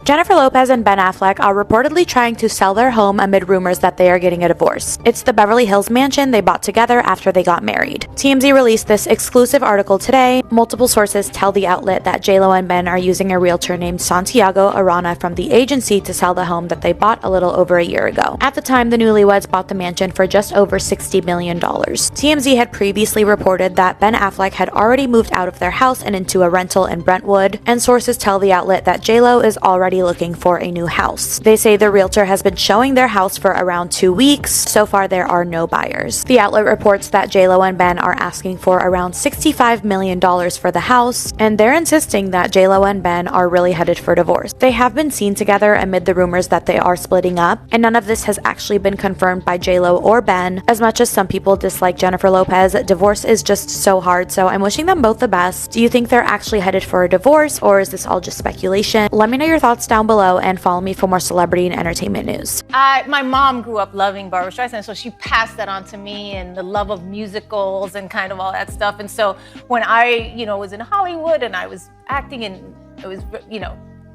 Jennifer Lopez and Ben Affleck are reportedly trying to sell their home amid rumors that they are getting a divorce. It's the Beverly Hills mansion they bought together after they got married. TMZ released this exclusive article today. Multiple sources tell the outlet that J.Lo and Ben are using a realtor named Santiago Arana from the agency to sell the home that they bought a little over a year ago. At the time, the newlyweds bought the mansion for just over $60 million. TMZ had previously reported that Ben Affleck had already moved out of their house and into a rental in Brentwood, and sources tell the outlet that J.Lo is already looking for a new house. They say the realtor has been showing their house for around 2 weeks. So far, there are no buyers. The outlet reports that J.Lo and Ben are asking for around $65 million for the house, and they're insisting that J.Lo and Ben are really headed for divorce. They have been seen together amid the rumors that they are splitting up, and none of this has actually been confirmed by J.Lo or Ben. As much as some people dislike Jennifer Lopez, divorce is just so hard, so I'm wishing them both the best. Do you think they're actually headed for a divorce, or is this all just speculation? Let me know your thoughts down below and follow me for more celebrity and entertainment news. My mom grew up loving Barbra Streisand, so she passed that on to me, and the love of musicals and kind of all that stuff. And so when I, was in Hollywood and I was acting, and it was,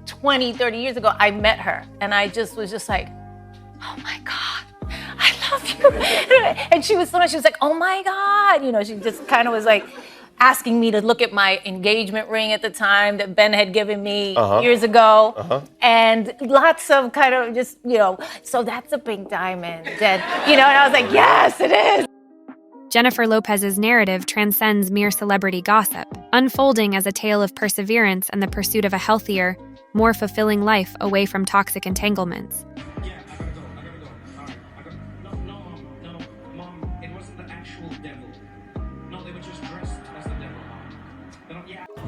20, 30 years ago, I met her, and I was just like, oh my God, I love you. And she was like, oh my God, she just kind of was like asking me to look at my engagement ring at the time that Ben had given me years ago. And lots of kind of just, so that's a pink diamond. And, and I was like, yes, it is. Jennifer Lopez's narrative transcends mere celebrity gossip, unfolding as a tale of perseverance and the pursuit of a healthier, more fulfilling life away from toxic entanglements.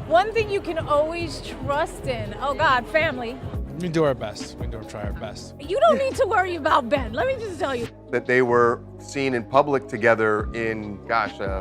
One thing you can always trust in, oh God, family. We do our best. We try our best. You don't need to worry about Ben. Let me just tell you. That they were seen in public together in,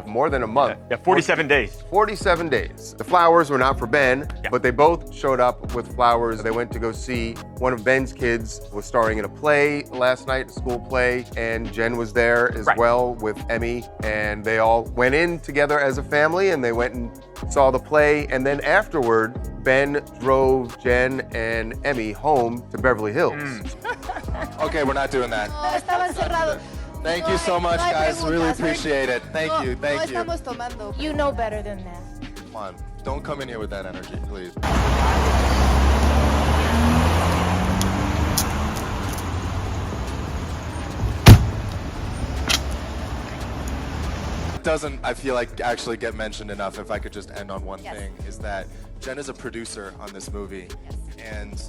more than a month. Yeah, 47 days. 47 days. The flowers were not for Ben, but they both showed up with flowers. They went to go see one of Ben's kids was starring in a play last night, a school play, and Jen was there as well with Emmy, and they all went in together as a family, and they went and saw the play, and then afterward, Ben drove Jen and Emmy home to Beverly Hills. Okay, we're not doing that. Thank you so much, guys. Really appreciate it. Thank you. You know better than that. Come on, don't come in here with that energy, please. Doesn't, I feel like, actually get mentioned enough. If I could just end on one thing, is that Jen is a producer on this movie, and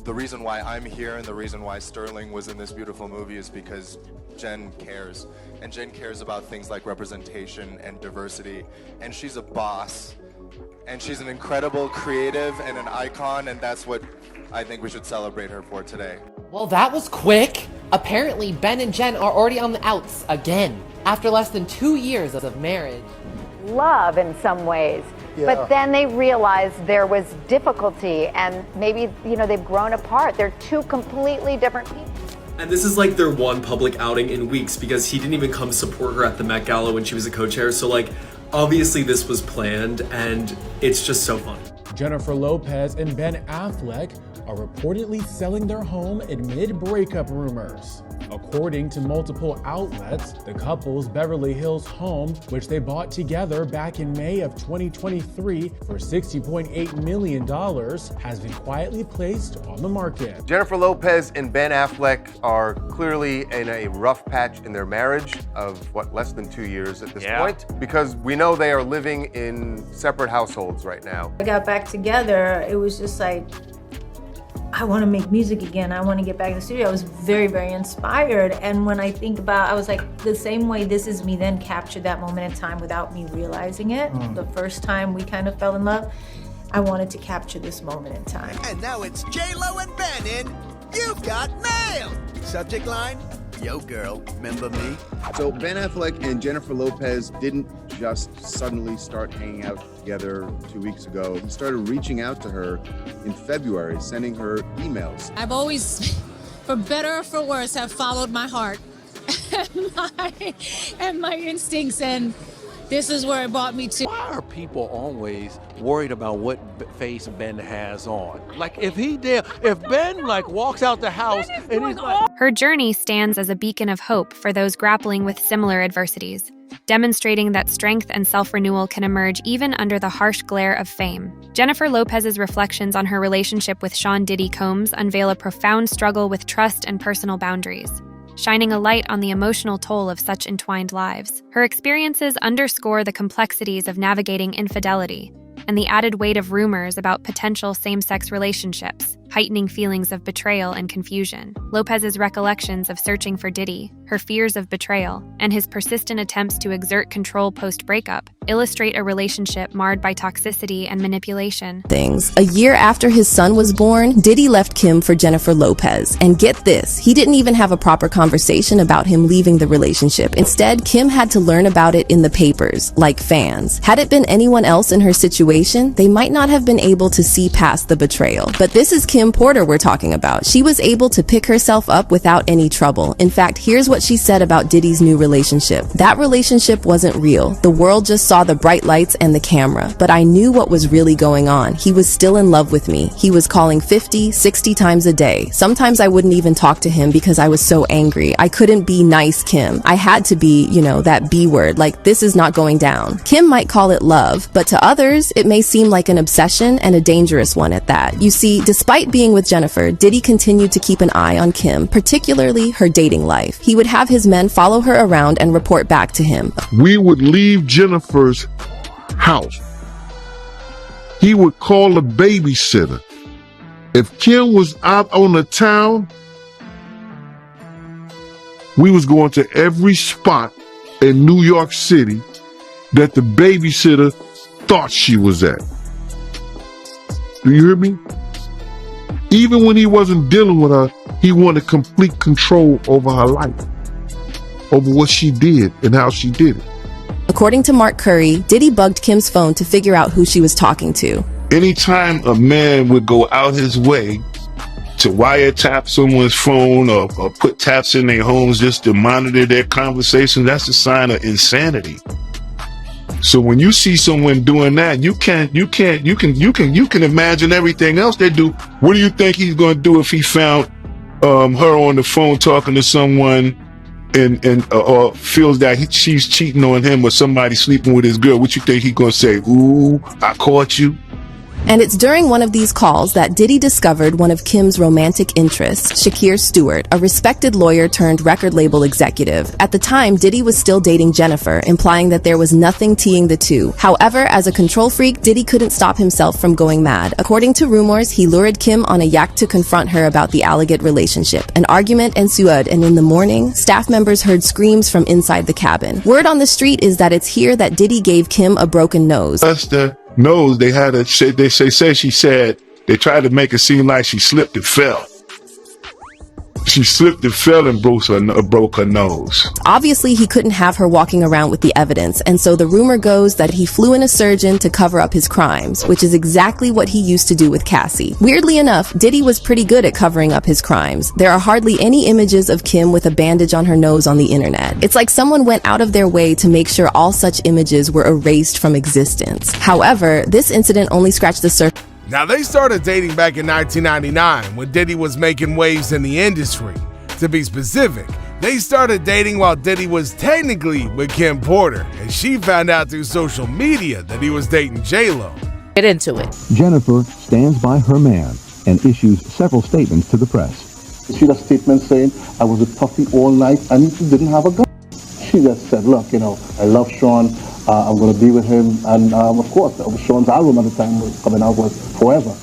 the reason why I'm here and the reason why Sterling was in this beautiful movie is because Jen cares, and Jen cares about things like representation and diversity, and she's a boss, and she's an incredible creative and an icon, and that's what I think we should celebrate her for today. Well, that was quick. Apparently, Ben and Jen are already on the outs again, after less than 2 years of marriage. Love in some ways. Yeah. But then they realized there was difficulty, and maybe, they've grown apart. They're two completely different people. And this is like their one public outing in weeks, because he didn't even come support her at the Met Gala when she was a co-chair. So obviously this was planned, and it's just so fun. Jennifer Lopez and Ben Affleck are reportedly selling their home amid breakup rumors. According to multiple outlets, the couple's Beverly Hills home, which they bought together back in May of 2023 for $60.8 million, has been quietly placed on the market. Jennifer Lopez and Ben Affleck are clearly in a rough patch in their marriage of, less than 2 years at this point, because we know they are living in separate households right now. I got back together, it was just like, I want to make music again. I want to get back in the studio. I was very, very inspired. And when I think about, I was like, the same way This Is Me then captured that moment in time without me realizing it. The first time we kind of fell in love, I wanted to capture this moment in time. And now it's J.Lo and Ben in You've Got Mail. Subject line, yo girl, remember me? So Ben Affleck and Jennifer Lopez didn't just suddenly start hanging out together 2 weeks ago. He started reaching out to her in February, sending her emails. I've always, for better or for worse, have followed my heart and my instincts, and This is where it brought me to. Why are people always worried about what face Ben has on? Like if Ben like walks out the house and he's like... Her journey stands as a beacon of hope for those grappling with similar adversities, demonstrating that strength and self-renewal can emerge even under the harsh glare of fame. Jennifer Lopez's reflections on her relationship with Sean Diddy Combs unveil a profound struggle with trust and personal boundaries, shining a light on the emotional toll of such entwined lives. Her experiences underscore the complexities of navigating infidelity and the added weight of rumors about potential same-sex relationships, heightening feelings of betrayal and confusion. Lopez's recollections of searching for Diddy, her fears of betrayal, and his persistent attempts to exert control post-breakup illustrate a relationship marred by toxicity and manipulation. A year after his son was born, Diddy left Kim for Jennifer Lopez. And get this, he didn't even have a proper conversation about him leaving the relationship. Instead, Kim had to learn about it in the papers, like fans. Had it been anyone else in her situation, they might not have been able to see past the betrayal. But this is Kim Porter we're talking about. She was able to pick herself up without any trouble. In fact, here's what she said about Diddy's new relationship. That relationship wasn't real. The world just saw the bright lights and the camera, but I knew what was really going on. He was still in love with me. He was calling 50, 60 times a day. Sometimes I wouldn't even talk to him because I was so angry. I couldn't be nice Kim. I had to be, that B word, like this is not going down. Kim might call it love, but to others, it may seem like an obsession and a dangerous one at that. You see, despite being with Jennifer, Diddy continued to keep an eye on Kim, particularly her dating life. He would have his men follow her around and report back to him. We would leave Jennifer's house. He would call a babysitter. If Kim was out on the town, we was going to every spot in New York City that the babysitter thought she was at. Do you hear me? Even when he wasn't dealing with her, he wanted complete control over her life, over what she did and how she did it. According to Mark Curry, Diddy bugged Kim's phone to figure out who she was talking to. Anytime a man would go out his way to wiretap someone's phone or put taps in their homes just to monitor their conversation, that's a sign of insanity. So when you see someone doing that, you can imagine everything else they do. What do you think he's going to do if he found her on the phone talking to someone or feels that she's cheating on him or somebody sleeping with his girl? What you think he's going to say? Ooh, I caught you. And it's during one of these calls that Diddy discovered one of Kim's romantic interests, Shakir Stewart, a respected lawyer turned record label executive. At the time, Diddy was still dating Jennifer, implying that there was nothing teeing the two. However, as a control freak, Diddy couldn't stop himself from going mad. According to rumors, he lured Kim on a yacht to confront her about the alleged relationship. An argument ensued, and in the morning, staff members heard screams from inside the cabin. Word on the street is that it's here that Diddy gave Kim a broken nose. That's the nose they had. She said they tried to make it seem like she slipped and fell. She slipped and fell and broke her nose. Obviously, he couldn't have her walking around with the evidence, and so the rumor goes that he flew in a surgeon to cover up his crimes, which is exactly what he used to do with Cassie. Weirdly enough, Diddy was pretty good at covering up his crimes. There are hardly any images of Kim with a bandage on her nose on the internet. It's like someone went out of their way to make sure all such images were erased from existence. However, this incident only scratched the surface. Now, they started dating back in 1999 when Diddy was making waves in the industry. To be specific, they started dating while Diddy was technically with Kim Porter, and she found out through social media that he was dating J-Lo. Get into it. Jennifer stands by her man and issues several statements to the press. She got a statement saying, I was with Puffy all night and he didn't have a gun. She just said, look, I love Sean. I'm going to be with him. And of course, Sean's album at the time was coming out was Forever.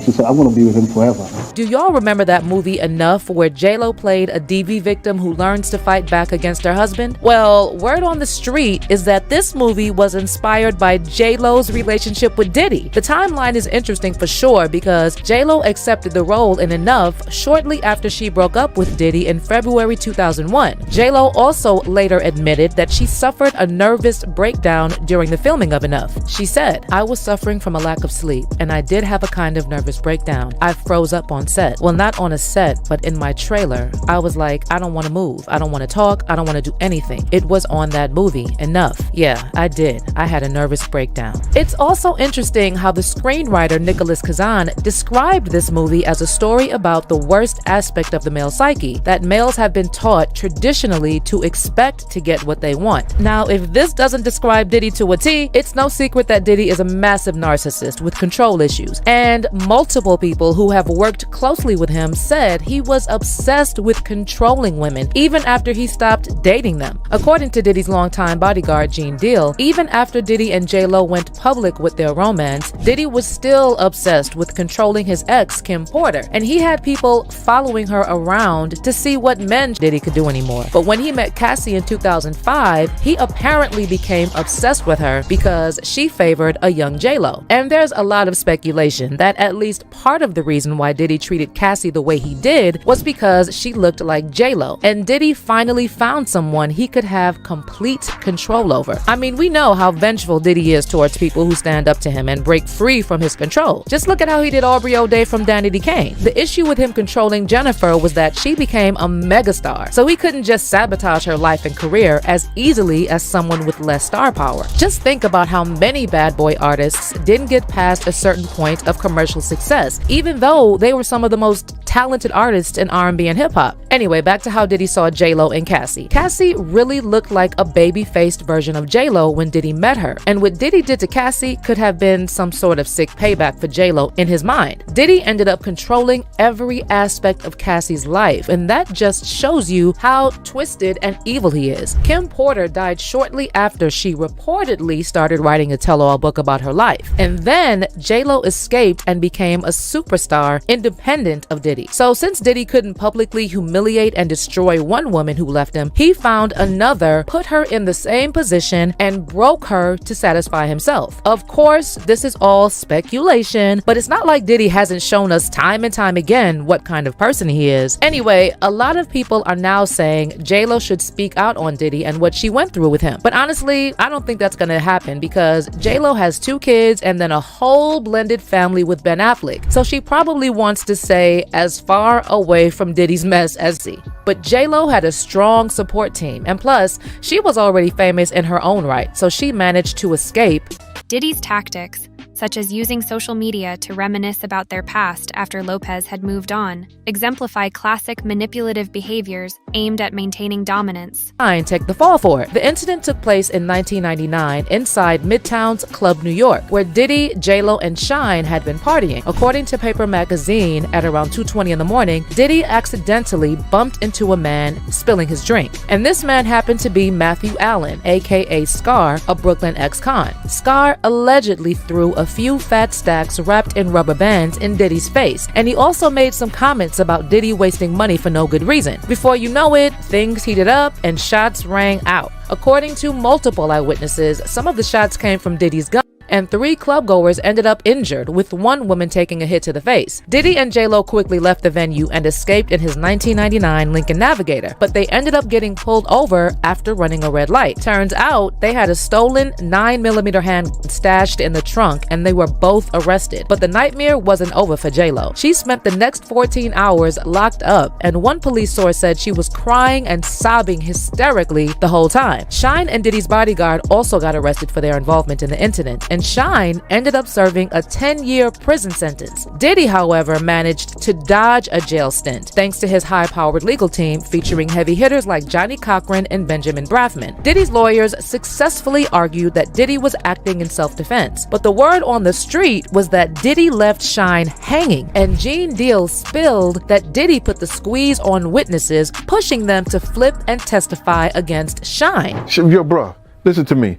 She said, I'm going to be with him forever. Do y'all remember that movie Enough, where J-Lo played a DV victim who learns to fight back against her husband? Well, word on the street is that this movie was inspired by J-Lo's relationship with Diddy. The timeline is interesting for sure because J-Lo accepted the role in Enough shortly after she broke up with Diddy in February 2001. J-Lo also later admitted that she suffered a nervous breakdown during the filming of Enough. She said, I was suffering from a lack of sleep, and I did have a kind of nervous breakdown. I froze up on set. Well, not on a set, but in my trailer. I was like, I don't want to move. I don't want to talk. I don't want to do anything. It was on that movie. Enough. Yeah, I did. I had a nervous breakdown. It's also interesting how the screenwriter Nicholas Kazan described this movie as a story about the worst aspect of the male psyche, that males have been taught traditionally to expect to get what they want. Now, if this doesn't describe Diddy to a T, it's no secret that Diddy is a massive narcissist with control issues. And multiple people who have worked closely with him said he was obsessed with controlling women even after he stopped dating them. According to Diddy's longtime bodyguard, Gene Deal, even after Diddy and J-Lo went public with their romance, Diddy was still obsessed with controlling his ex, Kim Porter, and he had people following her around to see what men Diddy could do anymore. But when he met Cassie in 2005, he apparently became obsessed with her because she favored a young J-Lo. And there's a lot of speculation that at least part of the reason why Diddy treated Cassie the way he did was because she looked like J-Lo, and Diddy finally found someone he could have complete control over. I mean, we know how vengeful Diddy is towards people who stand up to him and break free from his control. Just look at how he did Aubrey O'Day from Danny Kane. The issue with him controlling Jennifer was that she became a megastar, so he couldn't just sabotage her life and career as easily as someone with less star power. Just think about how many bad boy artists didn't get past a certain point of commercial success, even though they were some of the most talented artists in R&B and hip-hop. Anyway, back to how Diddy saw J-Lo and Cassie. Cassie really looked like a baby-faced version of J-Lo when Diddy met her, and what Diddy did to Cassie could have been some sort of sick payback for J-Lo in his mind. Diddy ended up controlling every aspect of Cassie's life, and that just shows you how twisted and evil he is. Kim Porter died shortly after she reportedly started writing a tell-all book about her life, and then J-Lo escaped and became a superstar independent of Diddy. So since Diddy couldn't publicly humiliate and destroy one woman who left him, he found another, put her in the same position, and broke her to satisfy himself. Of course, this is all speculation, but it's not like Diddy hasn't shown us time and time again what kind of person he is. Anyway, a lot of people are now saying J-Lo should speak out on Diddy and what she went through with him. But honestly, I don't think that's gonna happen because J-Lo has 2 kids and then a whole blended family with Ben Affleck. So she probably wants to stay as far away from Diddy's mess as he. But J-Lo had a strong support team, and plus, she was already famous in her own right, so she managed to escape. Diddy's tactics, such as using social media to reminisce about their past after Lopez had moved on, exemplify classic manipulative behaviors aimed at maintaining dominance. Shine take the fall for it. The incident took place in 1999 inside Midtown's Club New York, where Diddy, J-Lo, and Shine had been partying. According to Paper Magazine, at around 2:20 in the morning, Diddy accidentally bumped into a man spilling his drink. And this man happened to be Matthew Allen, aka Scar, a Brooklyn ex-con. Scar allegedly threw a few fat stacks wrapped in rubber bands in Diddy's face, and he also made some comments about Diddy wasting money for no good reason. Before you know it, things heated up and shots rang out. According to multiple eyewitnesses, some of the shots came from Diddy's gun, and 3 clubgoers ended up injured, with one woman taking a hit to the face. Diddy and J-Lo quickly left the venue and escaped in his 1999 Lincoln Navigator, but they ended up getting pulled over after running a red light. Turns out they had a stolen 9mm handgun stashed in the trunk, and they were both arrested. But the nightmare wasn't over for J-Lo. She spent the next 14 hours locked up, and one police source said she was crying and sobbing hysterically the whole time. Shine and Diddy's bodyguard also got arrested for their involvement in the incident, and Shine ended up serving a 10-year prison sentence. Diddy, however, managed to dodge a jail stint thanks to his high-powered legal team featuring heavy hitters like Johnny Cochran and Benjamin Braffman. Diddy's lawyers successfully argued that Diddy was acting in self-defense, but the word on the street was that Diddy left Shine hanging, and Gene Deal spilled that Diddy put the squeeze on witnesses, pushing them to flip and testify against Shine. Yo, bro, listen to me.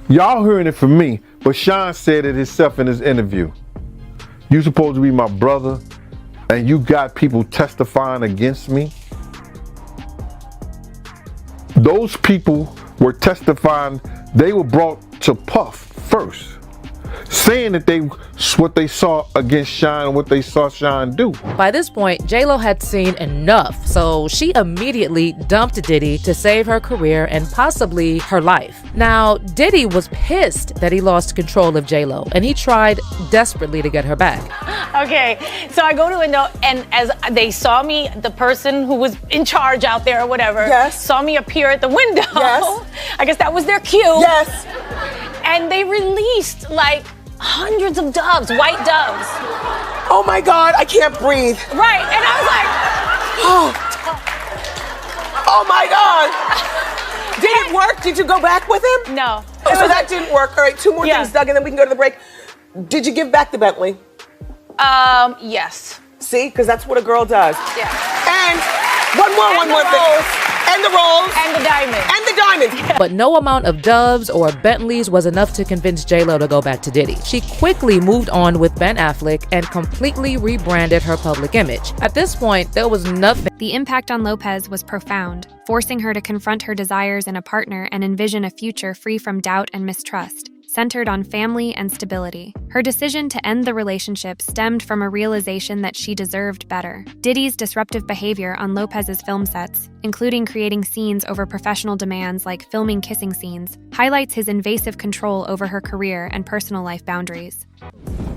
Y'all hearing it from me, but Sean said it himself in his interview. You supposed to be my brother, and you got people testifying against me? Those people were testifying, they were brought to Puff first. saying that what they saw against Sean and what they saw Sean do. By this point, J-Lo had seen enough, so she immediately dumped Diddy to save her career and possibly her life. Now, Diddy was pissed that he lost control of J-Lo, and he tried desperately to get her back. Okay, so I go to a window, and as they saw me, the person who was in charge out there or whatever, saw me appear at the window. Yes. I guess that was their cue. Yes. And they released like hundreds of doves, white doves. Oh my God, I can't breathe. Right, and I was like, oh my God. Did it work? Did you go back with him? No. Oh, so that didn't work. All right, two more things, Doug, and then we can go to the break. Did you give back the Bentley? Yes. See, because that's what a girl does. Yeah. And one more thing. And the rolls. And the diamonds. And the diamonds. But no amount of doves or Bentleys was enough to convince J-Lo to go back to Diddy. She quickly moved on with Ben Affleck and completely rebranded her public image. At this point, there was nothing. The impact on Lopez was profound, forcing her to confront her desires in a partner and envision a future free from doubt and mistrust, centered on family and stability. Her decision to end the relationship stemmed from a realization that she deserved better. Diddy's disruptive behavior on Lopez's film sets, including creating scenes over professional demands like filming kissing scenes, highlights his invasive control over her career and personal life boundaries.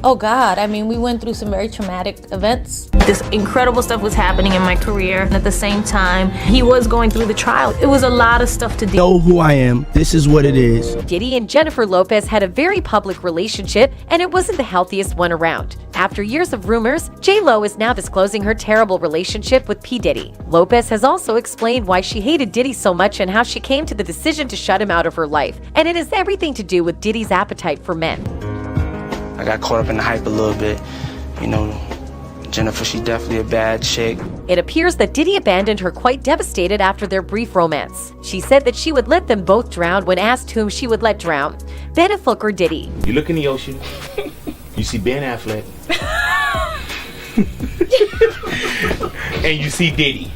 Oh God, I mean, we went through some very traumatic events. This incredible stuff was happening in my career, and at the same time, he was going through the trial. It was a lot of stuff to deal with. Know who I am. This is what it is. Diddy and Jennifer Lopez had a very public relationship, and it wasn't the healthiest one around. After years of rumors, J-Lo is now disclosing her terrible relationship with P. Diddy. Lopez has also explained why she hated Diddy so much and how she came to the decision to shut him out of her life. And it has everything to do with Diddy's appetite for men. I got caught up in the hype a little bit. You know, Jennifer, she's definitely a bad chick. It appears that Diddy abandoned her quite devastated after their brief romance. She said that she would let them both drown when asked whom she would let drown, Ben Affleck or Diddy. You look in the ocean, you see Ben Affleck, and you see Diddy.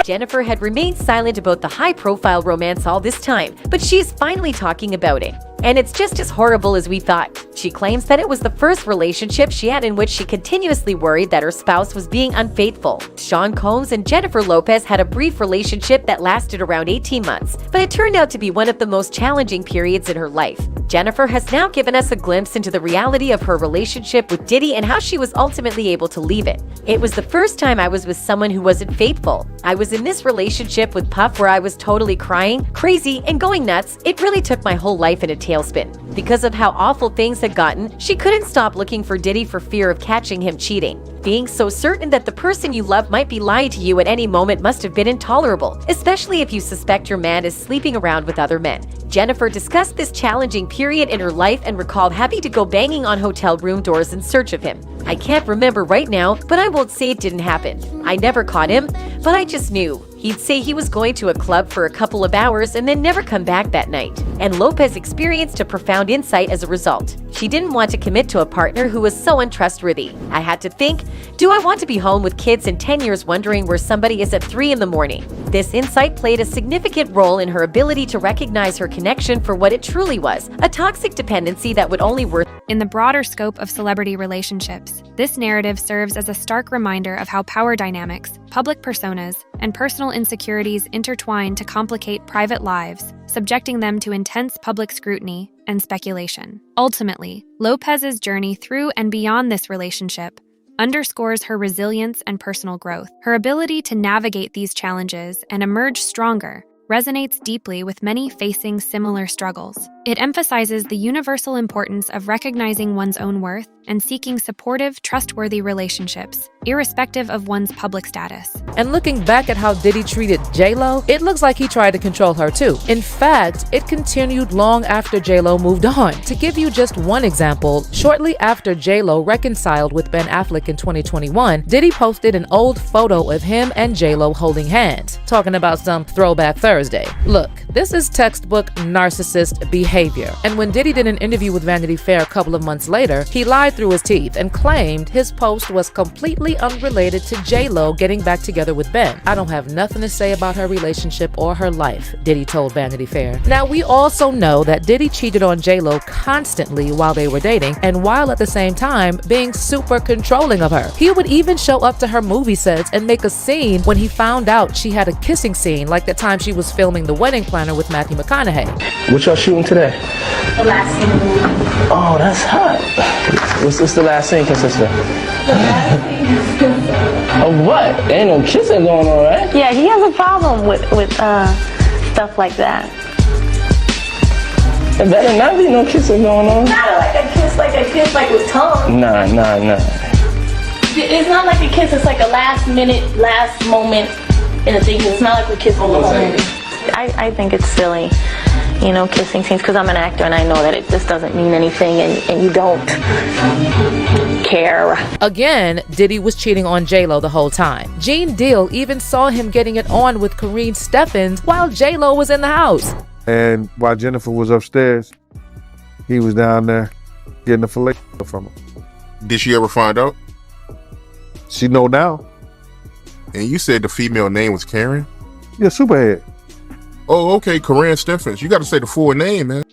Jennifer had remained silent about the high-profile romance all this time, but she's finally talking about it. And it's just as horrible as we thought. She claims that it was the first relationship she had in which she continuously worried that her spouse was being unfaithful. Sean Combs and Jennifer Lopez had a brief relationship that lasted around 18 months, but it turned out to be one of the most challenging periods in her life. Jennifer has now given us a glimpse into the reality of her relationship with Diddy and how she was ultimately able to leave it. It was the first time I was with someone who wasn't faithful. I was in this relationship with Puff where I was totally crying, crazy, and going nuts. It really took my whole life in a tailspin. Because of how awful things had gotten, she couldn't stop looking for Diddy for fear of catching him cheating. Being so certain that the person you love might be lying to you at any moment must have been intolerable, especially if you suspect your man is sleeping around with other men. Jennifer discussed this challenging period in her life and recalled having to go banging on hotel room doors in search of him. I can't remember right now, but I won't say it didn't happen. I never caught him, but I just knew. He'd say he was going to a club for a couple of hours and then never come back that night. And Lopez experienced a profound insight as a result. She didn't want to commit to a partner who was so untrustworthy. I had to think, do I want to be home with kids in 10 years wondering where somebody is at 3 in the morning? This insight played a significant role in her ability to recognize her connection for what it truly was, a toxic dependency that would only work. In the broader scope of celebrity relationships, this narrative serves as a stark reminder of how power dynamics, public personas, and personal insecurities intertwine to complicate private lives, subjecting them to intense public scrutiny and speculation. Ultimately, Lopez's journey through and beyond this relationship underscores her resilience and personal growth. Her ability to navigate these challenges and emerge stronger resonates deeply with many facing similar struggles. It emphasizes the universal importance of recognizing one's own worth and seeking supportive, trustworthy relationships, irrespective of one's public status. And looking back at how Diddy treated J-Lo, it looks like he tried to control her too. In fact, it continued long after J-Lo moved on. To give you just one example, shortly after J-Lo reconciled with Ben Affleck in 2021, Diddy posted an old photo of him and J-Lo holding hands, talking about some throwback Thursday. Look, This is textbook narcissist behavior. And when Diddy did an interview with Vanity Fair a couple of months later, he lied through his teeth and claimed his post was completely unrelated to J-Lo getting back together with Ben. I don't have nothing to say about her relationship or her life, Diddy told Vanity Fair. Now, we also know that Diddy cheated on J-Lo constantly while they were dating, and while at the same time being super controlling of her. He would even show up to her movie sets and make a scene when he found out she had a kissing scene, like the time she was filming The Wedding Planner with Matthew McConaughey. What y'all shooting today? The last scene of the movie. Oh, that's hot. What's the last scene consist of? Of what? There ain't no kissing going on, right? Yeah, he has a problem with stuff like that. There better not be no kissing going on. Not like a kiss like with tongue. Nah. It's not like a kiss, it's like a last minute, last moment in a thing. It's not like we kiss all the whole movie. I think it's silly, kissing scenes, because I'm an actor and I know that it just doesn't mean anything and you don't care. Again, Diddy was cheating on J-Lo the whole time. Gene Deal even saw him getting it on with Kareen Steffans while J-Lo was in the house. And while Jennifer was upstairs, he was down there getting a fillet from her. Did she ever find out? She know now. And you said the female name was Karen? Yeah, Superhead. Oh, okay, Kareen Steffans. You got to say the full name, man.